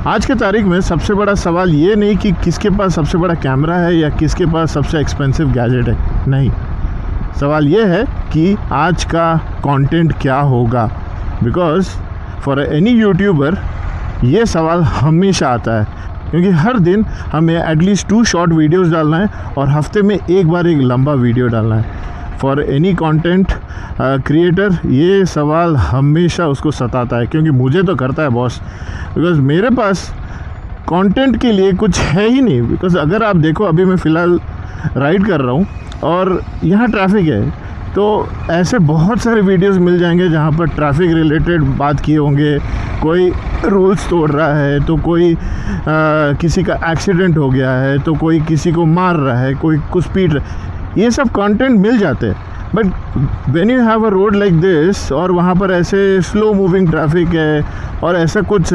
आज के तारीख में सबसे बड़ा सवाल ये नहीं कि किसके पास सबसे बड़ा कैमरा है या किसके पास सबसे एक्सपेंसिव गैजेट है, नहीं। सवाल ये है कि आज का कंटेंट क्या होगा। बिकॉज़ फॉर एनी यूट्यूबर ये सवाल हमेशा आता है, क्योंकि हर दिन हमें एटलीस्ट 2 शॉर्ट वीडियोस डालना है और हफ्ते में एक बार एक लंबा वीडियो डालना है। फॉर एनी कंटेंट क्रिएटर ये सवाल हमेशा उसको सताता है, क्योंकि मुझे तो करता है बॉस। बिकॉज़ मेरे पास कंटेंट के लिए कुछ है ही नहीं। बिकॉज़ अगर आप देखो, अभी मैं फ़िलहाल राइड कर रहा हूँ और यहाँ ट्रैफिक है, तो ऐसे बहुत सारे वीडियोस मिल जाएंगे जहाँ पर ट्रैफिक रिलेटेड बात किए होंगे। कोई रूल्स तोड़ रहा है, तो कोई किसी का एक्सीडेंट हो गया है, तो कोई किसी को मार रहा है, कोई कुछ पीट रहा है, ये सब कंटेंट मिल जाते हैं। But when you have a road like this और वहाँ पर ऐसे स्लो मूविंग ट्रैफिक है और ऐसा कुछ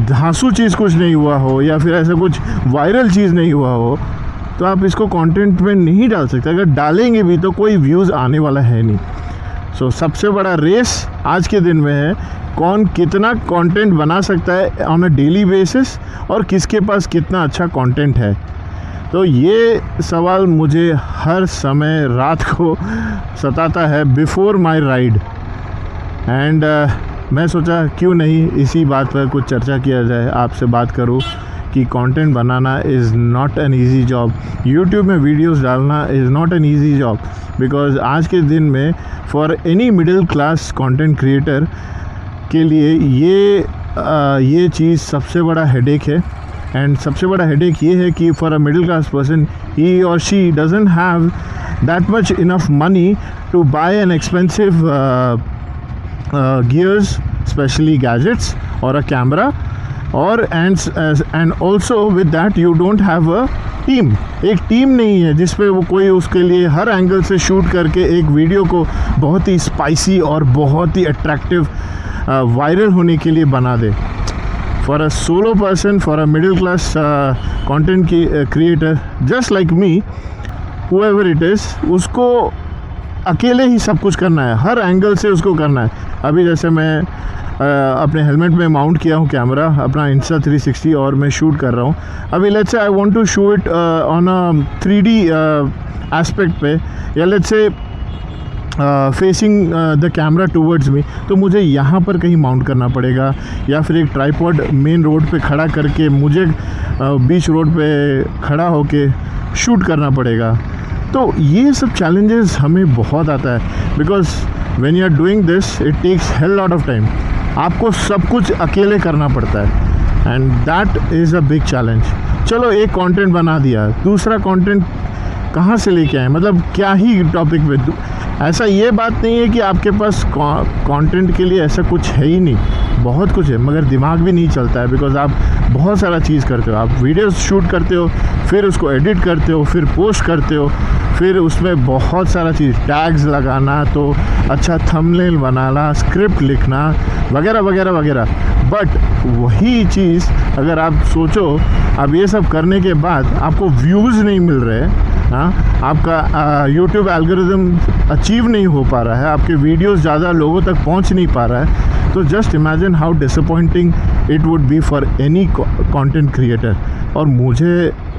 धांसू चीज़ कुछ नहीं हुआ हो या फिर ऐसा कुछ वायरल चीज़ नहीं हुआ हो, तो आप इसको कंटेंट में नहीं डाल सकते। अगर डालेंगे भी तो कोई व्यूज़ आने वाला है नहीं। सो सबसे बड़ा रेस आज के दिन में है, कौन कितना कंटेंट बना सकता है ऑन अ डेली बेसिस और किसके पास कितना अच्छा कंटेंट है। तो ये सवाल मुझे हर समय रात को सताता है बिफोर माय राइड। एंड मैं सोचा क्यों नहीं इसी बात पर कुछ चर्चा किया जाए, आपसे बात करूं कि content banana is not an easy job. YouTube में वीडियोस डालना is not an easy job. Because आज के दिन में for any middle class content creator के लिए ये चीज़ सबसे बड़ा हेडेक है। एंड सबसे बड़ा हेडेक ये है कि for a middle class person, he और she doesn't have that much enough money to buy an expensive gears, specially gadgets और अ कैमरा, और and also with that you don't have a team. एक team नहीं है जिस पे वो कोई उसके लिए हर एंगल से शूट करके एक वीडियो को बहुत ही स्पाइसी और बहुत ही अट्रैक्टिव वायरल होने के लिए बना दे। For a solo person, for a middle class content creator just like me, however it is, उसको अकेले ही सब कुछ करना है, हर एंगल से उसको करना है। अभी जैसे मैं अपने हेलमेट में माउंट किया हूँ कैमरा अपना Insta360 और मैं शूट कर रहा हूँ। अभी let's say I want to shoot on a 3D aspect पे, या let's say facing the camera towards me, तो मुझे यहाँ पर कहीं माउंट करना पड़ेगा या फिर एक ट्राइपॉड मेन रोड पे खड़ा करके मुझे बीच रोड पे खड़ा होके शूट करना पड़ेगा। तो ये सब चैलेंजेस हमें बहुत आता है, because when you are doing this it takes hell lot of time. आपको सब कुछ अकेले करना पड़ता है and that is a big challenge. चलो एक कंटेंट बना दिया, दूसरा कंटेंट कहाँ से लेके आए, मतलब क्या ही टॉपिक पे। ऐसा ये बात नहीं है कि आपके पास कंटेंट के लिए ऐसा कुछ है ही नहीं, बहुत कुछ है, मगर दिमाग भी नहीं चलता है। बिकॉज़ आप बहुत सारा चीज़ करते हो, आप वीडियोस शूट करते हो, फिर उसको एडिट करते हो, फिर पोस्ट करते हो, फिर उसमें बहुत सारा चीज़, टैग्स लगाना, तो अच्छा थंबनेल बनाना, स्क्रिप्ट लिखना वगैरह वगैरह वगैरह। बट वही चीज़ अगर आप सोचो, अब ये सब करने के बाद आपको व्यूज़ नहीं मिल रहे, हाँ, आपका यूट्यूब एल्गोरिदम अचीव नहीं हो पा रहा है, आपके वीडियोस ज़्यादा लोगों तक पहुंच नहीं पा रहा है, तो just imagine how disappointing it would be for any content creator. और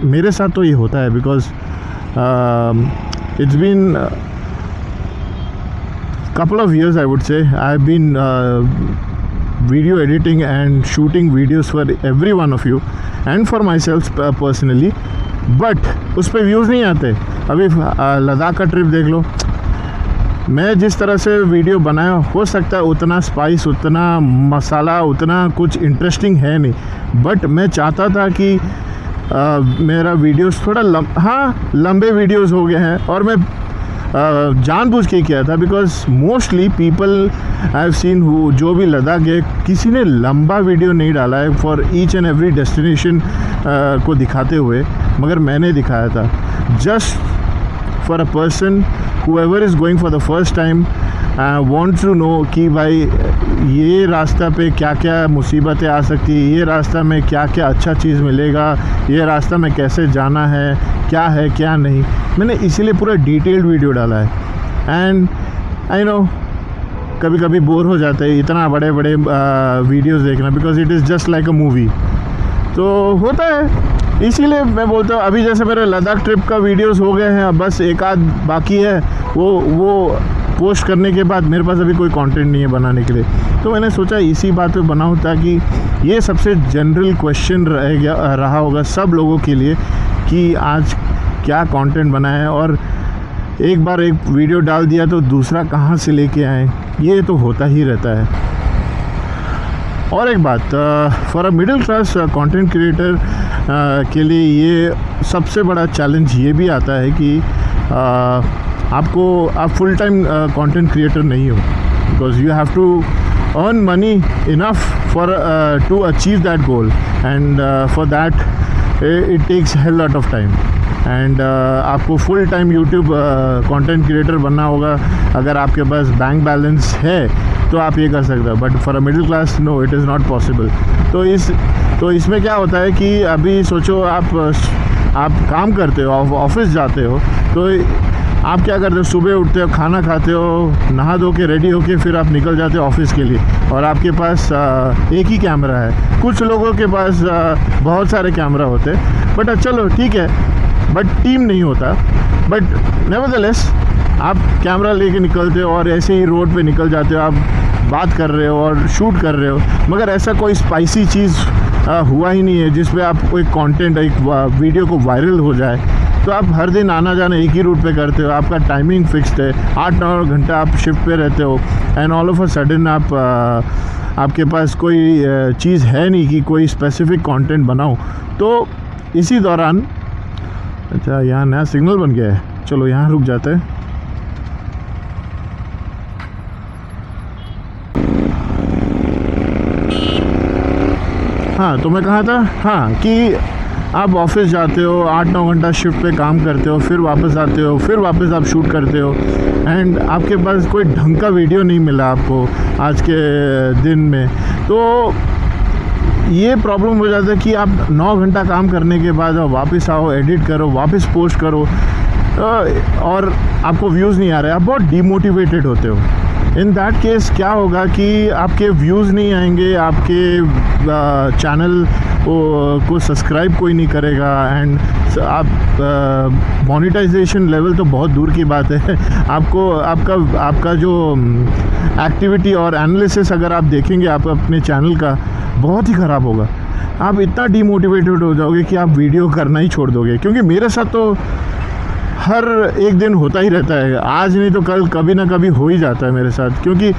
मेरे साथ तो ये होता है, because it's been couple of years I would say I've been video editing and shooting videos for every one of you and for myself personally, but उस पर views नहीं आते। अभी लद्दाख का ट्रिप देख लो, मैं जिस तरह से वीडियो बनाया, हो सकता है उतना स्पाइस, उतना मसाला, उतना कुछ इंटरेस्टिंग है नहीं, बट मैं चाहता था कि मेरा वीडियोस थोड़ा लंबे वीडियोस हो गए हैं, और मैं जानबूझ के किया था। Because mostly people I have seen who जो भी लद्दाख गए, किसी ने लंबा वीडियो नहीं डाला है for each and every destination को दिखाते हुए, मगर मैंने दिखाया था just for a person whoever is going for the first time wants to know कि भाई ये रास्ता पे क्या क्या मुसीबतें आ सकती है, ये रास्ता में क्या क्या अच्छा चीज़ मिलेगा, ये रास्ता में कैसे जाना है क्या नहीं। मैंने इसीलिए पूरा डिटेल्ड वीडियो डाला है। एंड आई नो कभी कभी बोर हो जाते हैं इतना बड़े बड़े वीडियोस देखना, because it is just like a movie. तो होता है, इसीलिए मैं बोलता हूँ। अभी जैसे मेरे लद्दाख ट्रिप का वीडियोस हो गए हैं, अब बस एक आध बाकी है, वो पोस्ट करने के बाद मेरे पास अभी कोई कंटेंट नहीं है बनाने के लिए। तो मैंने सोचा इसी बात पे बनाऊँ, ताकि ये सबसे जनरल क्वेश्चन रहा होगा सब लोगों के लिए कि आज क्या कंटेंट बनाए, और एक बार एक वीडियो डाल दिया तो दूसरा कहाँ से लेके आए, ये तो होता ही रहता है। और एक बात, for a middle class content creator के लिए ये सबसे बड़ा चैलेंज ये भी आता है कि आप फुल टाइम कंटेंट क्रिएटर नहीं हो, because you have to earn money enough for to achieve that goal, and for that it takes hell lot of time. And आपको full time YouTube content creator बनना होगा। अगर आपके पास bank balance है तो आप ये कर सकते हो, but for a middle class no, it is not possible. तो इसमें क्या होता है कि अभी सोचो आप काम करते हो, ऑफिस जाते हो, तो आप क्या करते हो, सुबह उठते हो, खाना खाते हो, नहा धो के रेडी होके फिर आप निकल जाते हो ऑफिस के लिए, और आपके पास एक ही कैमरा है। कुछ लोगों के पास बहुत सारे कैमरा होते हैं, बट चलो ठीक है, बट टीम नहीं होता। बट नेवरदलेस आप कैमरा लेके निकलते हो और ऐसे ही रोड पे निकल जाते हो, आप बात कर रहे हो और शूट कर रहे हो, मगर ऐसा कोई स्पाइसी चीज़ हुआ ही नहीं है जिस पे आप कोई कंटेंट, एक वीडियो को वायरल हो जाए। तो आप हर दिन आना जाना एक ही रूट पे करते हो, आपका टाइमिंग फिक्स्ड है, 8-9 घंटा आप शिफ्ट पे रहते हो, and all of a sudden आपके पास कोई चीज़ है नहीं कि कोई स्पेसिफिक कंटेंट बनाओ। तो इसी दौरान, अच्छा यहाँ नया सिग्नल बन गया है, चलो यहाँ रुक जाते हैं। हाँ, तो मैं कहा था, हाँ, कि आप ऑफिस जाते हो, 8-9 घंटा शिफ्ट पे काम करते हो, फिर वापस आते हो, फिर वापस आप शूट करते हो, एंड आपके पास कोई ढंग का वीडियो नहीं मिला आपको आज के दिन में। तो ये प्रॉब्लम हो जाता है कि आप 9 घंटा काम करने के बाद आप वापस आओ, एडिट करो, वापस पोस्ट करो, और आपको व्यूज़ नहीं आ रहे, आप बहुत डीमोटिवेटेड होते हो। इन दैट केस क्या होगा कि आपके व्यूज़ नहीं आएंगे, आपके चैनल को सब्सक्राइब कोई नहीं करेगा, एंड आप मोनेटाइजेशन लेवल तो बहुत दूर की बात है। आपका जो एक्टिविटी और एनालिसिस अगर आप देखेंगे आप अपने चैनल का, बहुत ही ख़राब होगा। आप इतना डीमोटिवेटेड हो जाओगे कि आप वीडियो करना ही छोड़ दोगे। क्योंकि मेरे साथ तो हर एक दिन होता ही रहता है, आज नहीं तो कल कभी ना कभी हो ही जाता है मेरे साथ। क्योंकि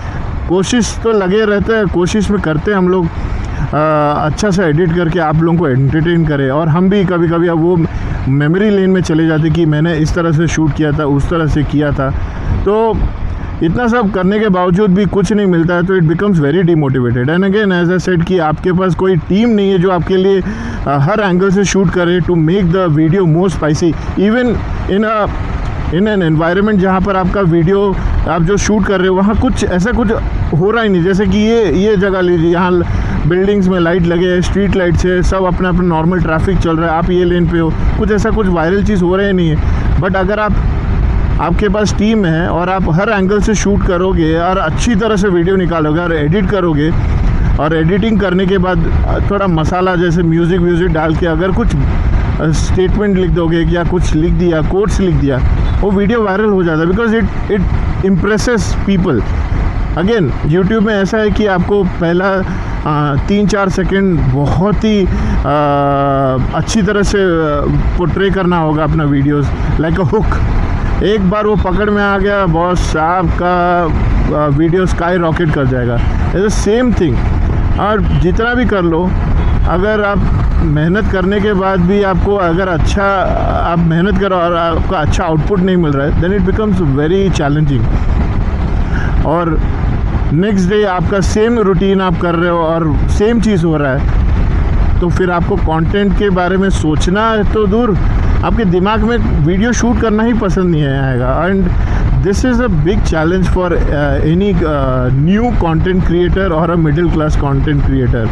कोशिश तो लगे रहते हैं, कोशिश में करते हैं हम लोग अच्छा सा एडिट करके आप लोगों को एंटरटेन करें, और हम भी कभी कभी अब वो मेमोरी लेन में चले जाते कि मैंने इस तरह से शूट किया था, उस तरह से किया था। तो इतना सब करने के बावजूद भी कुछ नहीं मिलता है, तो it becomes very demotivated. And again as I said कि आपके पास कोई टीम नहीं है जो आपके लिए हर एंगल से शूट करे to make the video more spicy. Even in an environment जहाँ पर आपका वीडियो आप जो शूट कर रहे हो वहाँ कुछ ऐसा कुछ हो रहा ही नहीं। जैसे कि ये जगह लीजिए, यहाँ बिल्डिंग्स में लाइट लगे हैं, स्ट्रीट लाइट्स है, सब अपना नॉर्मल ट्रैफिक चल रहा है, आप ये लेन पे हो, कुछ ऐसा कुछ वायरल चीज़ हो रहा ही नहीं है। बट अगर आपके पास टीम है और आप हर एंगल से शूट करोगे और अच्छी तरह से वीडियो निकालोगे और एडिट करोगे, और एडिटिंग करने के बाद थोड़ा मसाला जैसे म्यूज़िक डाल के अगर कुछ स्टेटमेंट लिख दोगे या कुछ लिख दिया, कोट्स लिख दिया, वो वीडियो वायरल हो जाता है, because it impresses people. Again YouTube में ऐसा है कि आपको पहला 3-4 सेकंड बहुत ही अच्छी तरह से पोर्ट्रे करना होगा अपना वीडियोस, लाइक अ हुक। एक बार वो पकड़ में आ गया, बॉस आपका वीडियो स्काई रॉकेट कर जाएगा। It's the same thing. और जितना भी कर लो, अगर आप मेहनत करने के बाद भी आपको अगर अच्छा आप मेहनत करो और आपका अच्छा आउटपुट नहीं मिल रहा है, then it becomes very challenging. और नेक्स्ट डे आपका सेम रूटीन आप कर रहे हो और सेम चीज़ हो रहा है, तो फिर आपको कंटेंट के बारे में सोचना तो दूर, आपके दिमाग में वीडियो शूट करना ही पसंद नहीं आएगा। And this is a big challenge for any new content creator और a middle class content creator,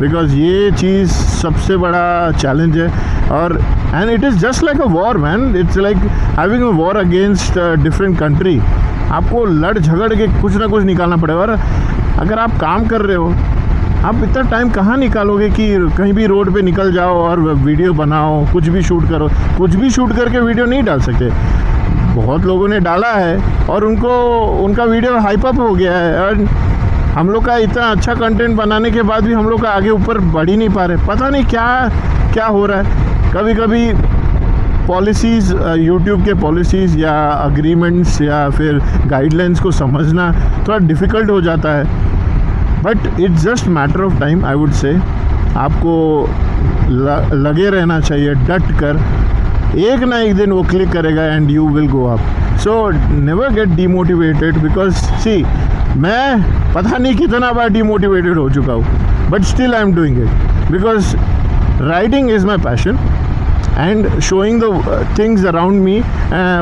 because ये चीज़ सबसे बड़ा चैलेंज है। और and it is just like a war man, it's like having a war against different country. आपको लड़ झगड़ के कुछ ना कुछ निकालना पड़ेगा। और अगर आप काम कर रहे हो आप इतना टाइम कहाँ निकालोगे कि कहीं भी रोड पे निकल जाओ और वीडियो बनाओ, कुछ भी शूट करो। कुछ भी शूट करके वीडियो नहीं डाल सकते। बहुत लोगों ने डाला है और उनका वीडियो हाइप अप हो गया है, और हम लोग का इतना अच्छा कंटेंट बनाने के बाद भी हम लोग का आगे ऊपर बढ़ ही नहीं पा रहे। पता नहीं क्या हो रहा है। कभी कभी पॉलिसीज़, यूट्यूब के पॉलिसीज़ या अग्रीमेंट्स या फिर गाइडलाइंस को समझना थोड़ा डिफ़िकल्ट हो जाता है, but it's just matter of time I would say. आपको लगे रहना चाहिए, डट कर, एक ना एक दिन वो क्लिक करेगा and you will go up. So never get demotivated, because see मैं पता नहीं कितना बार डीमोटिवेटेड हो चुका हूँ, but still I am doing it because writing is my passion and showing the things around me,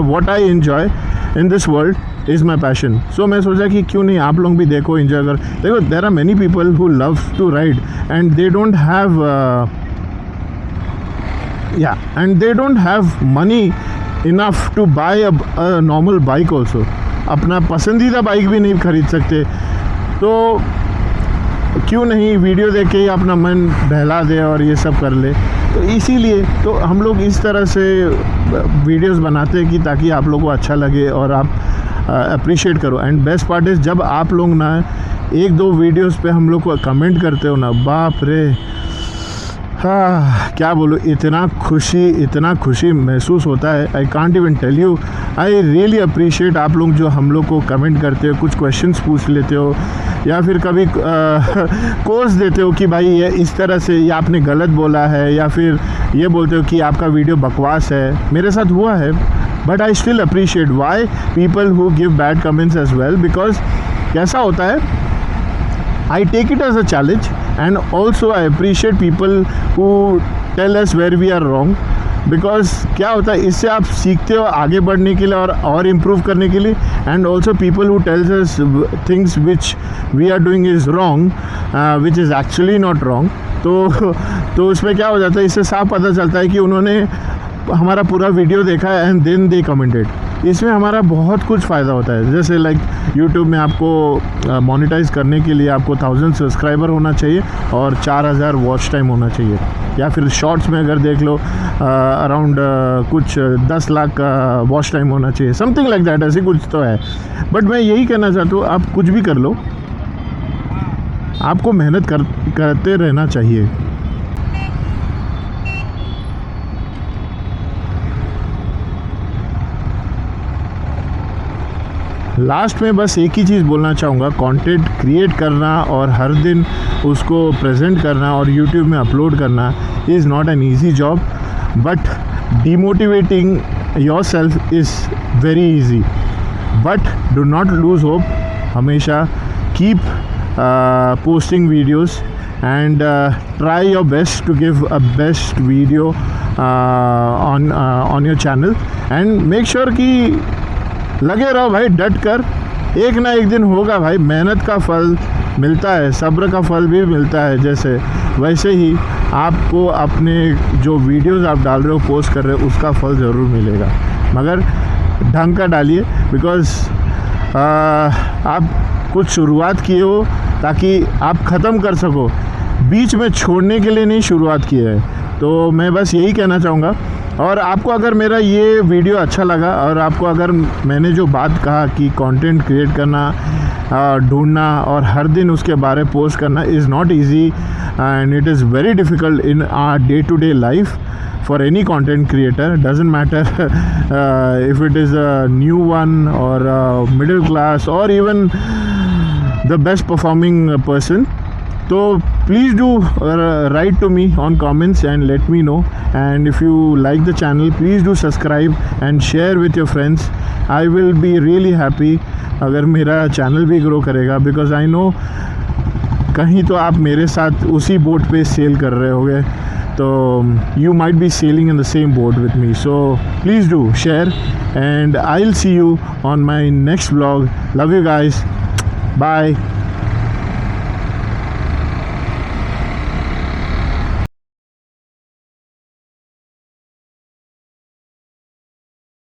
what I enjoy in this world is my passion. So मैं सोचा कि क्यों नहीं आप लोग भी देखो, enjoy कर। देखो, there are many people who love to ride and they don't have money enough to buy a normal bike also. अपना पसंदीदा बाइक भी नहीं खरीद सकते, तो क्यों नहीं वीडियो देख के ही अपना मन बहला दे और ये सब कर ले। तो इसीलिए तो हम लोग इस तरह से वीडियोस बनाते हैं कि ताकि आप लोगों को अच्छा लगे और आप अप्रिशिएट करो। एंड बेस्ट पार्ट इज़ जब आप लोग ना एक दो वीडियोस पे हम लोग को कमेंट करते हो ना, बाप रे, हाँ क्या बोलूँ, इतना खुशी महसूस होता है। I can't even tell you. I really appreciate आप लोग जो हम लोग को कमेंट करते हो, कुछ क्वेश्चंस पूछ लेते हो या फिर कभी कोर्स देते हो कि भाई ये इस तरह से ये आपने गलत बोला है, या फिर ये बोलते हो कि आपका वीडियो बकवास है। मेरे साथ हुआ है, but I still appreciate why people who give bad comments as well, because कैसा होता है, I take it as a challenge, and also I appreciate people who tell us where we are wrong, because क्या होता है, इससे आप सीखते हो आगे बढ़ने के लिए और इम्प्रूव करने के लिए। And also people who tells us things which we are doing is wrong, which is actually not wrong. तो उसमें क्या हो जाता है, इससे साफ पता चलता है कि उन्होंने हमारा पूरा वीडियो देखा है एंड देन दे कमेंटेड। इसमें हमारा बहुत कुछ फ़ायदा होता है। जैसे लाइक यूट्यूब में आपको मोनेटाइज करने के लिए आपको 1000 सब्सक्राइबर होना चाहिए और 4000 वॉच टाइम होना चाहिए, या फिर शॉर्ट्स में अगर देख लो अराउंड कुछ 10 लाख का वॉच टाइम होना चाहिए, समथिंग लाइक दैट, ऐसी कुछ तो है। बट मैं यही कहना चाहता हूँ, आप कुछ भी कर लो, आपको मेहनत करते रहना चाहिए। लास्ट में बस एक ही चीज़ बोलना चाहूँगा, कंटेंट क्रिएट करना और हर दिन उसको प्रेजेंट करना और यूट्यूब में अपलोड करना is not an easy job, but demotivating your self is very easy. But do not lose hope, हमेशा keep posting videos and try your best to give a best video on your channel, and make sure कि लगे रहो भाई, डट कर, एक ना एक दिन होगा भाई। मेहनत का फल मिलता है, सब्र का फल भी मिलता है, जैसे वैसे ही आपको अपने जो वीडियोस आप डाल रहे हो, पोस्ट कर रहे हो, उसका फल ज़रूर मिलेगा, मगर ढंग का डालिए। बिकॉज़ आप कुछ शुरुआत किए हो ताकि आप ख़त्म कर सको, बीच में छोड़ने के लिए नहीं शुरुआत की है। तो मैं बस यही कहना चाहूँगा। और आपको अगर मेरा ये वीडियो अच्छा लगा और आपको अगर मैंने जो बात कहा कि कंटेंट क्रिएट करना, ढूंढना और हर दिन उसके बारे पोस्ट करना is not easy and it is very difficult in our day to day life for any content creator, doesn't matter if it is a new one or middle class or even the best performing person. So please do write to me on comments and let me know, and if you like the channel, please do subscribe and share with your friends. I will be really happy अगर मेरा channel भी grow करेगा, because I know कहीं तो आप मेरे साथ उसी बोट पे सेल कर रहे होगे, तो you might be sailing in the same boat with me. So please do share, and I'll see you on my next vlog. Love you guys. Bye.